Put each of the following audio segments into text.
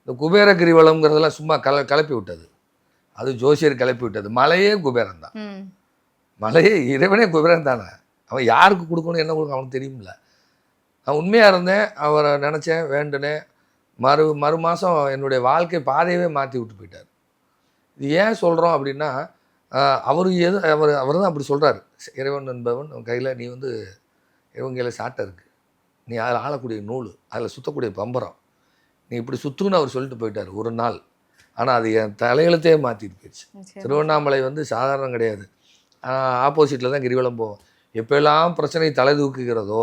இந்த குபேர கிரிவலம்ங்கிறதெல்லாம் சும்மா கிளப்பி விட்டது. அது ஜோசியர் கிளப்பி விட்டது. மலையே குபேரன் தான். மலையே இறைவனே குபேரன் தானே. அவன் யாருக்கு கொடுக்கணும் என்ன கொடுக்கணும் அவனுக்கு தெரியுமில்ல. நான் உண்மையாக இருந்தேன், அவரை நினச்சேன், வேண்டுனேன். மறு மாதம் என்னுடைய வாழ்க்கை பாதையவே மாற்றி விட்டு போயிட்டார். இது ஏன் சொல்கிறோம் அப்படின்னா, அவர் தான் அப்படி சொல்கிறார். இறைவன் என்பவன் உன் கையில் நீ வந்து இறைவன் கையில் சாட்டை இருக்குது, நீ அதில் ஆளக்கூடிய நூல், அதில் சுற்றக்கூடிய பம்பரம், நீ இப்படி சுற்றுன்னு அவர் சொல்லிட்டு போயிட்டார் ஒரு நாள். ஆனால் அது என் தலையெழுத்தே மாற்றிட்டு போயிடுச்சு. திருவண்ணாமலை வந்து சாதாரணம் கிடையாது. ஆப்போசிட்டில் தான் கிரிவலம் போவோம். எப்போல்லாம் பிரச்சனை தலை தூக்குகிறதோ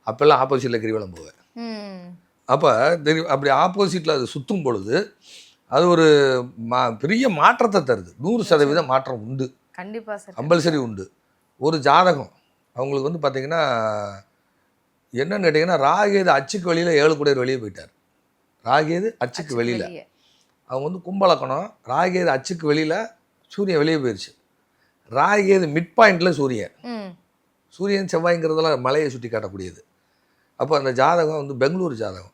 அப்போல்லாம் ஆப்போசிட்டில் கிரிவலம் போவேன். அப்போ அப்படி ஆப்போசிட்டில் அது சுற்றும் பொழுது அது ஒரு பெரிய மாற்றத்தை தருது. 100% மாற்றம் உண்டு. கண்டிப்பாக சார், கம்பல்சரி உண்டு. ஒரு ஜாதகம் அவங்களுக்கு வந்து பார்த்திங்கன்னா என்னன்னு கேட்டிங்கன்னா, ராகேது அச்சுக்கு வெளியில் 7 குடையர் வெளியே போயிட்டார். ராகேது அச்சுக்கு வெளியில் அவங்க வந்து கும்பலக்கணம். ராகேது அச்சுக்கு வெளியில் சூரியன் வெளியே போயிடுச்சு. ராகேது மிட் பாயிண்டில் சூரியன் செவ்வாய்ங்கிறதெல்லாம் மலையை சுட்டி காட்டக்கூடியது. அப்போ அந்த ஜாதகம் வந்து பெங்களூர் ஜாதகம்.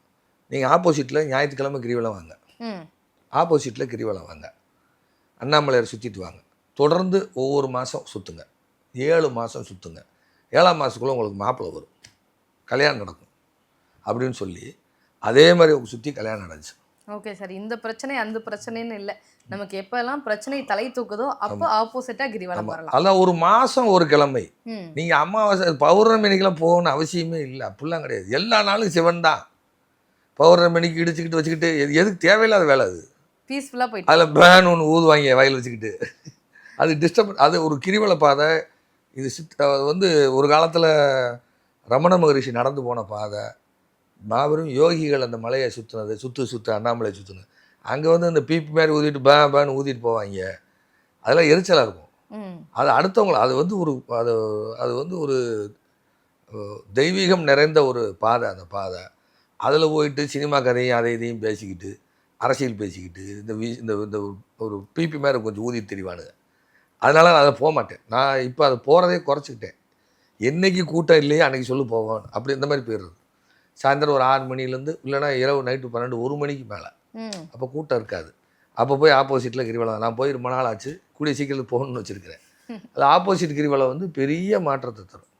நீங்கள் ஆப்போசிட்டில் ஞாயிற்றுக்கிழமை கிரிவலம் வாங்க, ஆப்போசிட்டில் கிரிவலம் வாங்க, அண்ணாமலையார் சுற்றிட்டு வாங்க. தொடர்ந்து ஒவ்வொரு மாதம் சுற்றுங்க, 7 மாதம் சுற்றுங்க. 7ஆம் மாதத்துக்குள்ளே உங்களுக்கு மாப்பிள்ளை வரும், கல்யாணம் நடக்கும் அப்படின்னு சொல்லி அதே மாதிரி சுற்றி கல்யாணம் நடந்துச்சு. ஓகே சார், இந்த பிரச்சனை அந்த பிரச்சனைன்னு இல்லை, நமக்கு எப்பெல்லாம் பிரச்சனை தலை தூக்குதோ அப்போ ஆப்போசிட்டாக கிரிவலம் வரலாம். அதான் ஒரு மாதம் ஒரு கிழமை. நீங்கள் அமாவாசை பௌர்ணமிக்கெல்லாம் போகணும்னு அவசியமே இல்லை. அப்படிலாம் கிடையாது. எல்லா நாளும் சிவன் தான். பௌர்ணமிக்கு இடிச்சுக்கிட்டு வச்சுக்கிட்டு எதுக்கு தேவையில்லாத வேலை அது. பீஸ்ஃபுல்லாக போயிட்டு அதில் பேன் ஒன்று ஊதுவாங்க வயல் வச்சுக்கிட்டு, அது டிஸ்டர்ப். அது ஒரு கிரிவல பாதை. இது வந்து ஒரு காலத்தில் ரமண மகரிஷி நடந்து போன பாதை. மாபெரும் யோகிகள் அந்த மலையை சுற்றுனது, சுற்று அண்ணாமலை சுற்றுனது. அங்கே வந்து இந்த பீப்பு மாதிரி ஊதிட்டு பேன்னு ஊதிட்டு போவாங்க. அதெல்லாம் எரிச்சலாக இருக்கும். அது அடுத்தவங்களை அது வந்து அது வந்து ஒரு தெய்வீகம் நிறைந்த ஒரு பாதை. அந்த பாதை அதில் போயிட்டு சினிமா கதையும் அதை இதையும் பேசிக்கிட்டு, அரசியல் பேசிக்கிட்டு, இந்த ஒரு பிபி மாதிரி கொஞ்சம் ஊதி தெரிவானுங்க. அதனால நான் அதை போக மாட்டேன். நான் இப்போ அதை போகிறதே குறைச்சிக்கிட்டேன். என்றைக்கு கூட்டம் இல்லையே அன்றைக்கி சொல்லி போவோம். அப்படி இந்த மாதிரி போயிடுறது. சாயந்தரம் ஒரு 6 மணிலேருந்து இல்லைனா இரவு நைட்டு 12 1 மணிக்கு மேலே அப்போ கூட்டம் இருக்காது. அப்போ போய் ஆப்போசிட்டில் கிரிவலம். நான் போய் ரொம்ப நாள் ஆச்சு, கூடிய சீக்கிரத்தில் போகணுன்னு வச்சுருக்கிறேன். அது ஆப்போசிட் கிரிவலம் வந்து பெரிய மாற்றத்தை தரும்.